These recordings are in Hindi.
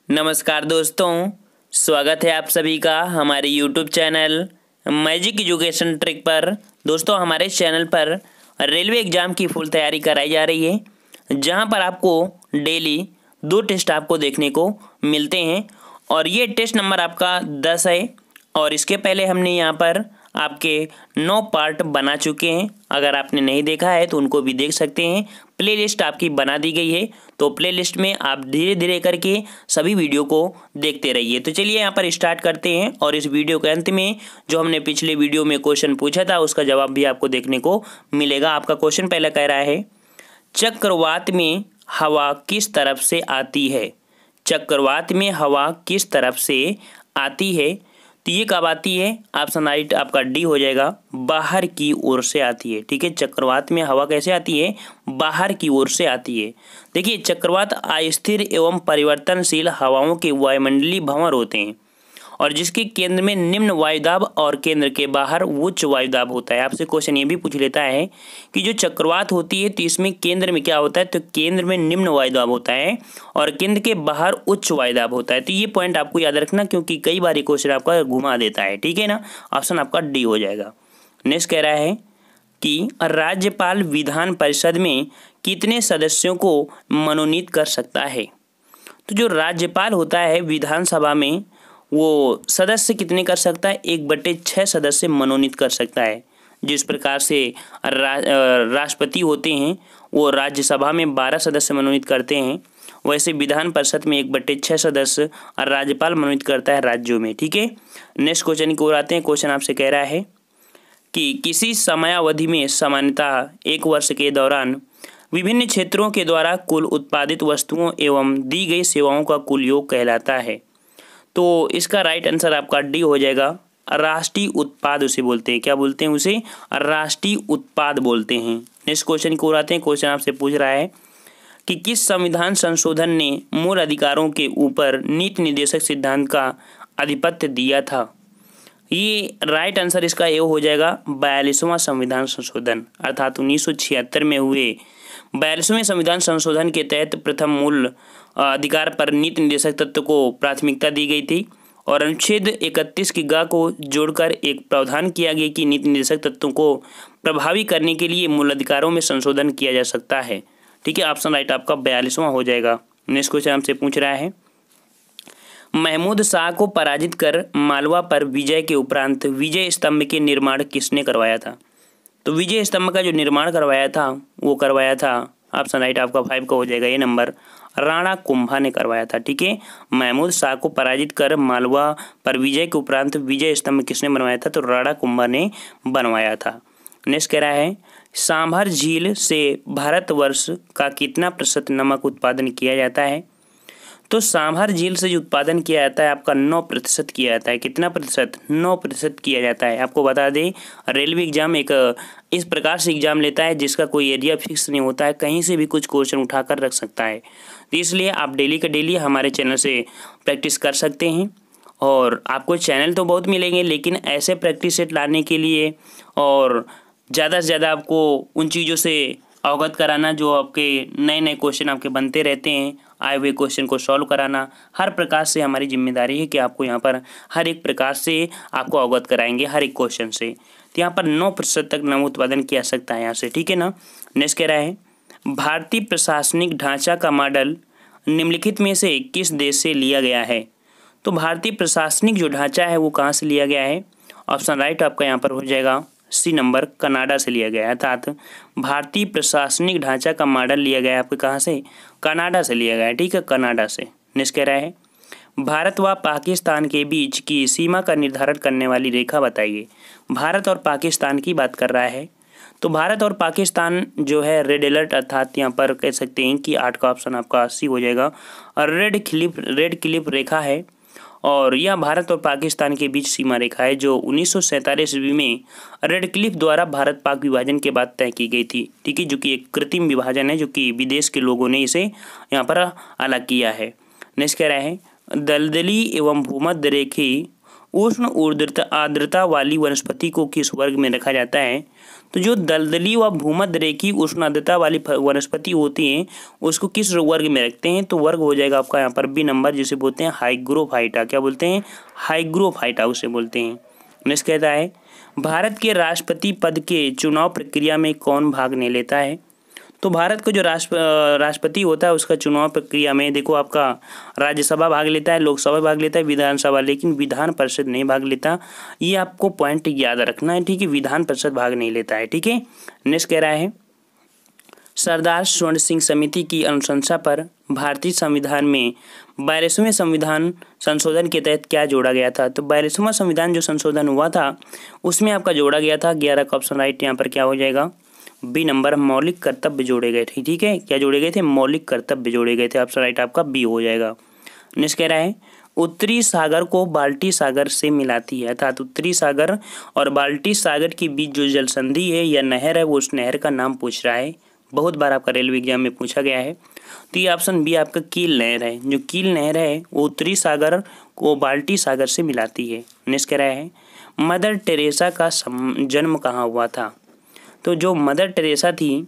नमस्कार दोस्तों, स्वागत है आप सभी का हमारे YouTube channel magic education trick पर। दोस्तों, हमारे इस चैनल पर रेलवे एग्ज़ाम की फुल तैयारी कराई जा रही है, जहां पर आपको डेली 2 टेस्ट आपको देखने को मिलते हैं और ये टेस्ट नंबर आपका 10 है। और इसके पहले हमने यहाँ पर आपके 9 पार्ट बना चुके हैं। अगर आपने नहीं देखा है तो उनको भी देख सकते हैं। प्लेलिस्ट आपकी बना दी गई है, तो प्लेलिस्ट में आप धीरे धीरे करके सभी वीडियो को देखते रहिए। तो चलिए यहाँ पर स्टार्ट करते हैं और इस वीडियो के अंत में जो हमने पिछले वीडियो में क्वेश्चन पूछा था उसका जवाब भी आपको देखने को मिलेगा। आपका क्वेश्चन पहले कह रहा है, चक्रवात में हवा किस तरफ से आती है? चक्रवात में हवा किस तरफ से आती है? तो ये कब आती है? ऑप्शन राइट आपका डी हो जाएगा, बाहर की ओर से आती है। ठीक है, चक्रवात में हवा कैसे आती है? बाहर की ओर से आती है। देखिए, चक्रवात अस्थिर एवं परिवर्तनशील हवाओं के वायुमंडलीय भंवर होते हैं और जिसके केंद्र में निम्न वायुदाब और केंद्र के बाहर उच्च वायुदाब होता है। आपसे क्वेश्चन ये भी पूछ लेता है कि जो चक्रवात होती है तो इसमें केंद्र में क्या होता है? तो केंद्र में निम्न वायुदाब होता है और केंद्र के बाहर उच्च वायुदाब होता है। तो ये पॉइंट आपको याद रखना, क्योंकि कई बार ये क्वेश्चन आपका घुमा देता है। ठीक है ना, ऑप्शन आपका डी हो जाएगा। नेक्स्ट कह रहा है कि राज्यपाल विधान परिषद में कितने सदस्यों को मनोनीत कर सकता है? तो जो राज्यपाल होता है विधानसभा में, वो सदस्य कितने कर सकता है? 1/6 सदस्य मनोनीत कर सकता है। जिस प्रकार से राष्ट्रपति होते हैं वो राज्यसभा में 12 सदस्य मनोनीत करते हैं, वैसे विधान परिषद में 1/6 सदस्य और राज्यपाल मनोनीत करता है राज्यों में। ठीक है, नेक्स्ट क्वेश्चन की ओर आते हैं। क्वेश्चन आपसे कह रहा है कि किसी समयावधि में सामान्यतः 1 वर्ष के दौरान विभिन्न क्षेत्रों के द्वारा कुल उत्पादित वस्तुओं एवं दी गई सेवाओं का कुल योग कहलाता है। तो इसका राइट आंसर आपका डी हो जाएगा, राष्ट्रीय उत्पाद उसे बोलते हैं। क्या बोलते हैं उसे? राष्ट्रीय उत्पाद बोलते हैं। नेक्स्ट क्वेश्चन की ओर आते हैं। क्वेश्चन आपसे पूछ रहा है कि किस संविधान संशोधन ने मूल अधिकारों के ऊपर नीति निर्देशक सिद्धांत का आधिपत्य दिया था? ये राइट आंसर इसका ये हो जाएगा 42वां संविधान संशोधन, अर्थात 1976 में हुए 42वें संविधान संशोधन के तहत प्रथम मूल अधिकार पर नीति निर्देशक तत्व को प्राथमिकता दी गई थी और अनुच्छेद 31 की ग को जोड़कर एक प्रावधान किया गया कि नीति निर्देशक तत्वों को प्रभावी करने के लिए मूल अधिकारों में संशोधन किया जा सकता है। ठीक है, ऑप्शन राइट आपका 42वां हो जाएगा। नेक्स्ट क्वेश्चन हमसे पूछ रहा है, महमूद शाह को पराजित कर मालवा पर विजय के उपरांत विजय स्तंभ के निर्माण किसने करवाया था? तो विजय स्तंभ का जो निर्माण करवाया था वो करवाया था, ऑप्शन राइट आपका 5 का हो जाएगा ये नंबर, राणा कुंभा ने करवाया था। ठीक है, महमूद शाह को पराजित कर मालवा पर विजय के उपरांत विजय स्तंभ किसने बनवाया था? तो राणा कुंभा ने बनवाया था। नेक्स्ट कह रहा है, सांभर झील से भारतवर्ष का कितना प्रतिशत नमक उत्पादन किया जाता है? तो सांभर झील से जो उत्पादन किया जाता है आपका 9% किया जाता है। कितना प्रतिशत? 9% किया जाता है। आपको बता दें, रेलवे एग्जाम एक इस प्रकार से एग्जाम लेता है जिसका कोई एरिया फिक्स नहीं होता है, कहीं से भी कुछ क्वेश्चन उठाकर रख सकता है। तो इसलिए आप डेली का डेली हमारे चैनल से प्रैक्टिस कर सकते हैं और आपको चैनल तो बहुत मिलेंगे, लेकिन ऐसे प्रैक्टिस सेट लाने के लिए और ज़्यादा से ज़्यादा आपको उन चीज़ों से अवगत कराना जो आपके नए नए क्वेश्चन आपके बनते रहते हैं, आए हुए क्वेश्चन को सॉल्व कराना, हर प्रकार से हमारी जिम्मेदारी है कि आपको यहाँ पर हर एक प्रकार से आपको अवगत कराएंगे हर एक क्वेश्चन से। तो यहाँ पर 9% तक नमक उत्पादन किया सकता है यहाँ से। ठीक है ना। नेक्स्ट कह रहा है, भारतीय प्रशासनिक ढांचा का मॉडल निम्नलिखित में से किस देश से लिया गया है? तो भारतीय प्रशासनिक जो ढांचा है वो कहाँ से लिया गया है? ऑप्शन राइट आपका यहाँ पर हो जाएगा सी नंबर, कनाडा से लिया गया है। अर्थात भारतीय प्रशासनिक ढांचा का मॉडल लिया गया है आपके कहाँ से? कनाडा से लिया गया है। ठीक है, कनाडा से। नेक्स्ट कह रहा है, भारत व पाकिस्तान के बीच की सीमा का निर्धारण करने वाली रेखा बताइए। भारत और पाकिस्तान की बात कर रहा है। तो भारत और पाकिस्तान जो है रेड अलर्ट, अर्थात यहाँ पर कह सकते हैं कि 8 का ऑप्शन आपका सी हो जाएगा। और रेड क्लिफ रेखा है और यह भारत और पाकिस्तान के बीच सीमा रेखा है जो 1947 ईस्वी में रेड क्लिफ द्वारा भारत पाक विभाजन के बाद तय की गई थी। ठीक है, जो कि एक कृत्रिम विभाजन है, जो कि विदेश के लोगों ने इसे यहाँ पर अलग किया है। नेक्स्ट कह रहा है, दलदली एवं भूमध्य रेखीय उष्ण आर्द्रता वाली वनस्पति को किस वर्ग में रखा जाता है? तो जो दलदली व भूमध्य रेखीय उष्ण आर्द्रता वाली वनस्पति होती हैं उसको किस वर्ग में रखते हैं? तो वर्ग हो जाएगा आपका यहाँ पर बी नंबर, जिसे बोलते हैं हाइग्रोफाइटा। क्या बोलते हैं? हाइग्रोफाइटा उसे बोलते हैं। नेक्स्ट कहता है भारत के राष्ट्रपति पद के चुनाव प्रक्रिया में कौन भाग नहीं लेता है? तो भारत का जो राष्ट्रपति होता है उसका चुनाव प्रक्रिया में देखो आपका राज्यसभा भाग लेता है, लोकसभा भाग लेता है, विधानसभा, लेकिन विधान परिषद नहीं भाग लेता। ये आपको पॉइंट याद रखना है, ठीक है। विधान परिषद भाग नहीं लेता है, ठीक है। नेक्स्ट कह रहा है सरदार स्वर्ण सिंह समिति की अनुशंसा पर भारतीय संविधान में 42वें संविधान संशोधन के तहत क्या जोड़ा गया था? तो 42वां संविधान जो संशोधन हुआ था उसमें आपका जोड़ा गया था 11 का ऑप्शन राइट यहाँ पर क्या हो जाएगा? बी नंबर, मौलिक कर्तव्य जोड़े गए थे, ठीक है। क्या जोड़े गए थे? मौलिक कर्तव्य जोड़े गए थे। ऑप्शन राइट आपका बी हो जाएगा। नेक्स्ट कह रहा है उत्तरी सागर को बाल्टी सागर से मिलाती है, अर्थात उत्तरी सागर और बाल्टी सागर के बीच जो जल संधि है या नहर है वो उस नहर का नाम पूछ रहा है। बहुत बार आपका रेलवे एग्जाम में पूछा गया है। तो ये ऑप्शन बी आपका कील नहर है। जो कील नहर है वो उत्तरी सागर को बाल्टी सागर से मिलाती है। नेक्स्ट कह रहा है मदर टेरेसा का जन्म कहाँ हुआ था? तो जो मदर टेरेसा थी,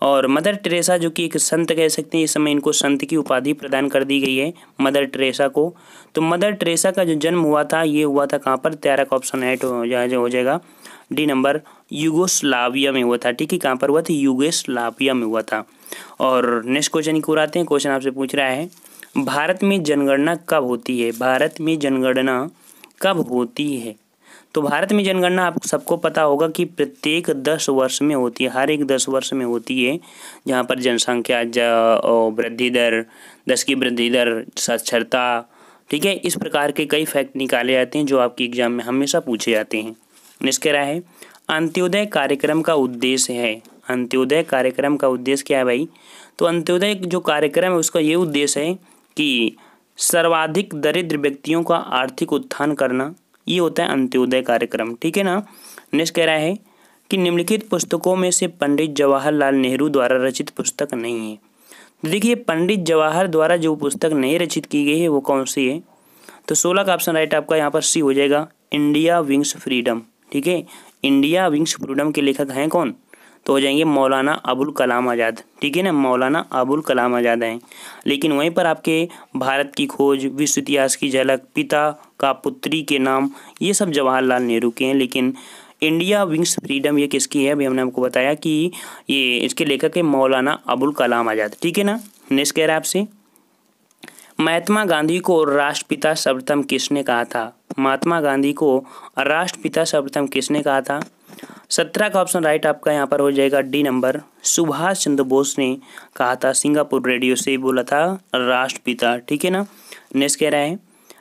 और मदर टेरेसा जो कि एक संत कह सकते हैं, इस समय इनको संत की उपाधि प्रदान कर दी गई है मदर टेरेसा को। तो मदर टेरेसा का जो जन्म हुआ था ये हुआ था कहाँ पर? 13 का ऑप्शन राइट हो जाएगा डी नंबर, यूगोस्लाविया में हुआ था, ठीक है। कहाँ पर हुआ था? यूगोस्लाविया में हुआ था। और नेक्स्ट क्वेश्चन को आते हैं। क्वेश्चन आपसे पूछ रहा है भारत में जनगणना कब होती है? भारत में जनगणना कब होती है? तो भारत में जनगणना आप सबको पता होगा कि प्रत्येक 10 वर्ष में होती है, हर एक 10 वर्ष में होती है, जहाँ पर जनसंख्या वृद्धि दर, 10 की वृद्धि दर, साक्षरता, ठीक है, इस प्रकार के कई फैक्ट निकाले जाते हैं जो आपके एग्जाम में हमेशा पूछे जाते हैं। नेक्स्ट कह रहा है अंत्योदय कार्यक्रम का उद्देश्य है। अंत्योदय कार्यक्रम का उद्देश्य क्या है भाई? तो अंत्योदय जो कार्यक्रम है उसका ये उद्देश्य है कि सर्वाधिक दरिद्र व्यक्तियों का आर्थिक उत्थान करना, ये होता है अंत्योदय कार्यक्रम, ठीक है ना। नेक्स्ट कह रहा है कि निम्नलिखित पुस्तकों में से पंडित जवाहरलाल नेहरू द्वारा रचित पुस्तक नहीं है। तो देखिए पंडित जवाहर द्वारा जो पुस्तक नहीं रचित की गई है वो कौन सी है? तो 16 का ऑप्शन राइट आपका यहाँ पर सी हो जाएगा, इंडिया विंग्स फ्रीडम, ठीक है। इंडिया विंग्स फ्रीडम के लेखक हैं कौन? तो हो जाएंगे मौलाना अबुल कलाम आज़ाद, ठीक है ना, मौलाना अबुल कलाम आज़ाद हैं। लेकिन वहीं पर आपके भारत की खोज, विश्व इतिहास की झलक, पिता का पुत्री के नाम, ये सब जवाहरलाल नेहरू के हैं। लेकिन इंडिया विंग्स फ्रीडम ये किसकी है? अभी हमने आपको बताया कि ये इसके लेखक है मौलाना अबुल कलाम आज़ाद, ठीक है ना। नेक्स्ट कह रहा है आपसे महात्मा गांधी को राष्ट्रपिता सर्वप्रथम किसने कहा था? महात्मा गांधी को राष्ट्रपिता सर्वप्रथम किसने कहा था? 17 का ऑप्शन राइट आपका यहाँ पर हो जाएगा डी नंबर, सुभाष चंद्र बोस ने कहा था। सिंगापुर रेडियो से बोला था राष्ट्रपिता, ठीक है ना। नेक्स्ट कह रहा है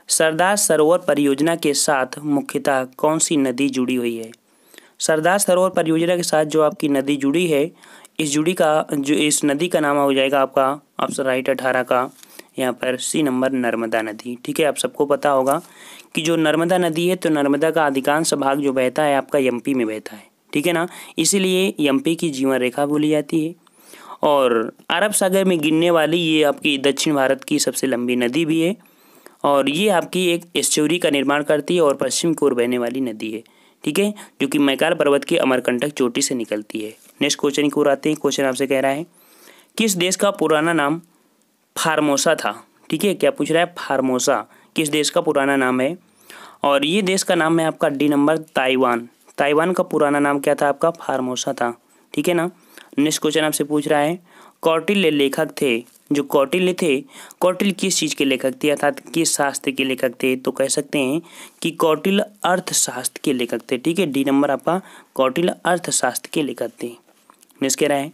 सरदार सरोवर परियोजना के साथ मुख्यतः कौन सी नदी जुड़ी हुई है? सरदार सरोवर परियोजना के साथ जो आपकी नदी जुड़ी है, इस नदी का नाम हो जाएगा आपका ऑप्शन राइट 18 का यहाँ पर सी नंबर, नर्मदा नदी, ठीक है। आप सबको पता होगा कि जो नर्मदा नदी है तो नर्मदा का अधिकांश भाग जो बहता है आपका एमपी में बहता है, ठीक है ना, इसीलिए एमपी की जीवन रेखा बोली जाती है। और अरब सागर में गिरने वाली ये आपकी दक्षिण भारत की सबसे लंबी नदी भी है, और ये आपकी एक एस्चुरी का निर्माण करती है और पश्चिम की ओर बहने वाली नदी है, ठीक है, जो कि मैकाल पर्वत की अमरकंटक चोटी से निकलती है। नेक्स्ट क्वेश्चन की ओर आते हैं। क्वेश्चन आपसे कह रहा है किस देश का पुराना नाम फार्मोसा था? ठीक है, क्या पूछ रहा है? फार्मोसा किस देश का पुराना नाम है? और ये देश का नाम है आपका डी नंबर, ताइवान। ताइवान का पुराना नाम क्या था आपका? फार्मोसा था, ठीक है ना। नेक्स्ट क्वेश्चन आपसे पूछ रहा है कौटिल्य लेखक थे, जो कौटिल्य थे, कौटिल्य किस चीज़ के लेखक थे, अर्थात किस शास्त्र के लेखक थे? तो कह सकते हैं कि कौटिल्य अर्थशास्त्र के लेखक थे, ठीक है। डी नंबर आपका कौटिल्य अर्थशास्त्र के लेखक थे। नेक्स्ट कह रहा है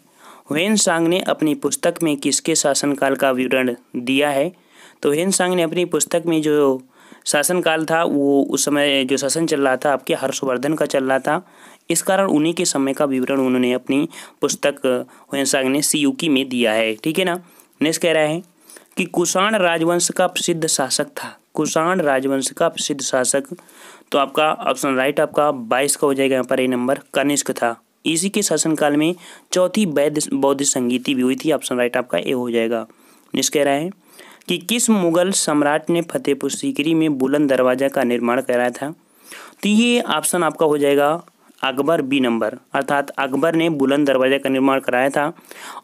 ह्वेन-सांग ने अपनी पुस्तक में किसके शासनकाल का विवरण दिया है? तो ह्वेन-सांग ने अपनी पुस्तक में जो शासनकाल था वो उस समय जो शासन चल रहा था आपके हर्षवर्धन का चल रहा था, इस कारण उन्हीं के समय का विवरण उन्होंने अपनी पुस्तक ह्वेन-सांग ने सीयूकी में दिया है, ठीक है ना। नेक्स्ट कह रहा है कि कुषाण राजवंश का प्रसिद्ध शासक था। कुषाण राजवंश का प्रसिद्ध शासक, तो आपका ऑप्शन राइट आपका 22 का हो जाएगा यहाँ पर ए नंबर, कनिष्क था। इसी के शासनकाल में चौथी बौद्ध संगीति भी हुई थी। ऑप्शन राइट आपका ए हो जाएगा। नेक्स्ट कह रहा है कि किस मुगल सम्राट ने फतेहपुर सीकरी में बुलंद दरवाजा का निर्माण कराया था? तो ये ऑप्शन आपका हो जाएगा अकबर बी नंबर, अर्थात अकबर ने बुलंद दरवाजे का निर्माण कराया था।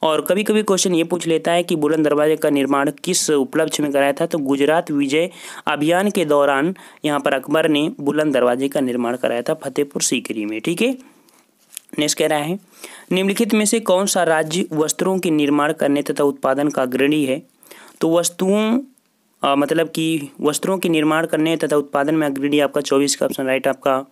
और कभी कभी क्वेश्चन ये पूछ लेता है कि बुलंद दरवाजे का निर्माण किस उपलक्ष्य में कराया था, तो गुजरात विजय अभियान के दौरान यहाँ पर अकबर ने बुलंद दरवाजे का निर्माण कराया था फतेहपुर सीकरी में। ठीक है, नेक्स्ट कह रहा है निम्नलिखित में से कौन सा राज्य वस्त्रों के निर्माण करने तथा उत्पादन का अग्रणी है। तो वस्तुओं मतलब कि वस्त्रों के निर्माण करने तथा उत्पादन में अग्रणी आपका 24 का ऑप्शन राइट आपका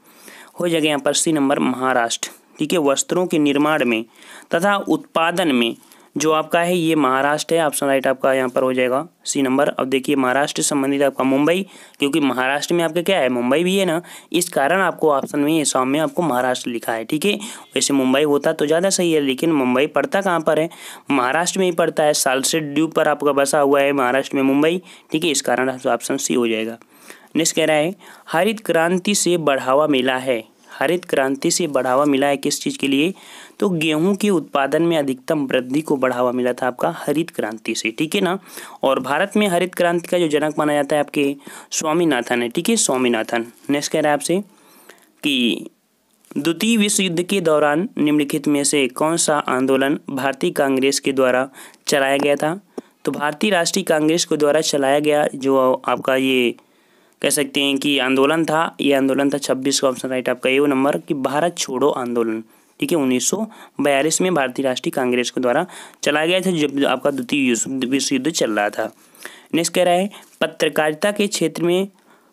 हो जाएगा यहाँ पर सी नंबर महाराष्ट्र। ठीक है, वस्त्रों के निर्माण में तथा उत्पादन में जो आपका है ये महाराष्ट्र है, ऑप्शन राइट आपका यहाँ पर हो जाएगा सी नंबर। अब देखिए महाराष्ट्र से संबंधित आपका मुंबई, क्योंकि महाराष्ट्र में आपका क्या है मुंबई भी है ना, इस कारण आपको ऑप्शन में सॉम में आपको महाराष्ट्र लिखा है। ठीक है, वैसे मुंबई होता तो ज़्यादा सही है, लेकिन मुंबई पड़ता कहाँ पर है, महाराष्ट्र में ही पड़ता है, सालसेट द्वीप पर आपका बसा हुआ है महाराष्ट्र में मुंबई। ठीक है, इस कारण ऑप्शन सी हो जाएगा। नेक्स्ट कह रहा है हरित क्रांति से बढ़ावा मिला है, हरित क्रांति से बढ़ावा मिला है किस चीज़ के लिए, तो गेहूं के उत्पादन में अधिकतम वृद्धि को बढ़ावा मिला था आपका हरित क्रांति से। ठीक है ना, और भारत में हरित क्रांति का जो जनक माना जाता है आपके स्वामीनाथन है। ठीक है, स्वामीनाथन। नेक्स्ट कह रहा है आपसे कि द्वितीय विश्व युद्ध के दौरान निम्नलिखित में से कौन सा आंदोलन भारतीय कांग्रेस के द्वारा चलाया गया था। तो भारतीय राष्ट्रीय कांग्रेस के द्वारा चलाया गया जो आपका ये कह सकते हैं कि आंदोलन था, ये आंदोलन था 26 का ऑप्शन राइट आपका ए नंबर कि भारत छोड़ो आंदोलन। ठीक है, 1942 में भारतीय राष्ट्रीय कांग्रेस के द्वारा चलाया गया था जब आपका द्वितीय विश्व युद्ध चल रहा था। नेक्स्ट कह रहा है पत्रकारिता के क्षेत्र में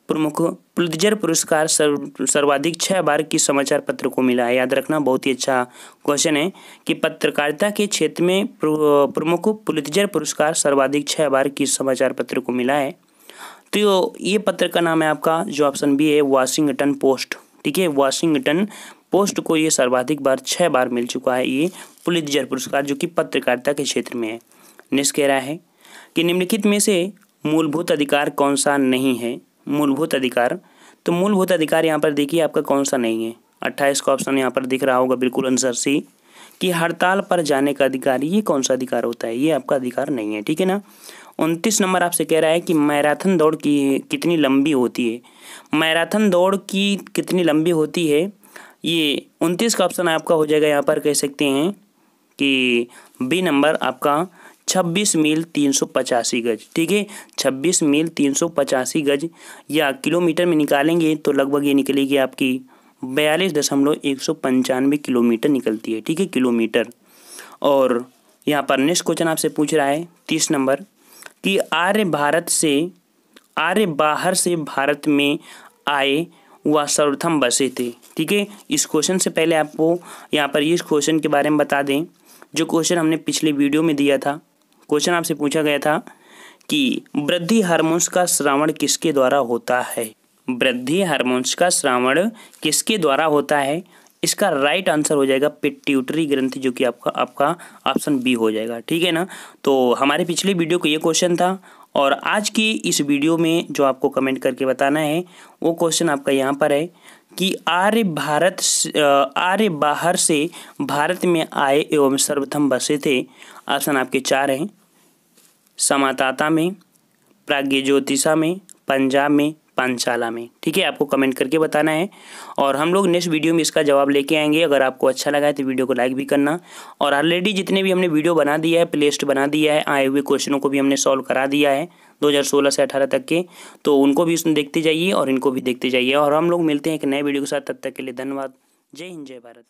प्रमुख पुलित्जर पुरस्कार सर्वाधिक 6 बार किस समाचार पत्र को मिला है। याद रखना, बहुत ही अच्छा क्वेश्चन है कि पत्रकारिता के क्षेत्र में प्रमुख पुलित्जर पुरस्कार सर्वाधिक 6 बार किस समाचार पत्र को मिला है। तो ये पत्र का नाम है आपका जो ऑप्शन बी है वाशिंगटन पोस्ट। ठीक है, वाशिंगटन पोस्ट को ये सर्वाधिक बार 6 बार मिल चुका है ये पुलित्जर पुरस्कार, जो कि पत्रकारिता के क्षेत्र में है। नेक्स्ट कह रहा है कि निम्नलिखित में से मूलभूत अधिकार कौन सा नहीं है। मूलभूत अधिकार, तो मूलभूत अधिकार यहाँ पर देखिए आपका कौन सा नहीं है। 28 का ऑप्शन यहाँ पर दिख रहा होगा बिल्कुल आंसर सी कि हड़ताल पर जाने का अधिकार, ये कौन सा अधिकार होता है, ये आपका अधिकार नहीं है। ठीक है ना। 29 नंबर आपसे कह रहा है कि मैराथन दौड़ की कितनी लंबी होती है। मैराथन दौड़ की कितनी लंबी होती है, ये 29 का ऑप्शन आपका हो जाएगा यहाँ पर कह सकते हैं कि बी नंबर आपका 26 मील 385 गज। ठीक है, 26 मील 385 गज या किलोमीटर में निकालेंगे तो लगभग ये निकलेगी आपकी 42.195 किलोमीटर निकलती है। ठीक है, किलोमीटर। और यहाँ पर नेक्स्ट क्वेश्चन आपसे पूछ रहा है 30 नंबर कि आर्य बाहर से भारत में आए वह सर्वप्रथम बसे थे। ठीक है, इस क्वेश्चन से पहले आपको यहाँ पर इस क्वेश्चन के बारे में बता दें, जो क्वेश्चन हमने पिछले वीडियो में दिया था। क्वेश्चन आपसे पूछा गया था कि वृद्धि हार्मोन्स का स्रावण किसके द्वारा होता है। वृद्धि हार्मोन्स का स्रावण किसके द्वारा होता है, इसका राइट आंसर हो जाएगा पिट्यूटरी ग्रंथि, जो कि आपका ऑप्शन बी हो जाएगा। ठीक है ना। तो हमारे पिछले वीडियो को ये क्वेश्चन था, और आज की इस वीडियो में जो आपको कमेंट करके बताना है वो क्वेश्चन आपका यहाँ पर है कि आर्य बाहर से भारत में आए एवं सर्वप्रथम बसे थे। ऑप्शन आपके 4 हैं, समाताता में, प्राग्ञज्योतिषा में, पंजाब में, पांचाला में। ठीक है, आपको कमेंट करके बताना है और हम लोग नेक्स्ट वीडियो में इसका जवाब लेके आएंगे। अगर आपको अच्छा लगा है तो वीडियो को लाइक भी करना, और ऑलरेडी जितने भी हमने वीडियो बना दिया है, प्लेलिस्ट बना दिया है, आए हुए क्वेश्चनों को भी हमने सॉल्व करा दिया है 2016 से 18 तक के, तो उनको भी उसमें देखते जाइए और इनको भी देखते जाइए। और हम लोग मिलते हैं एक नए वीडियो के साथ, तब तक के लिए धन्यवाद। जय हिंद, जय भारत।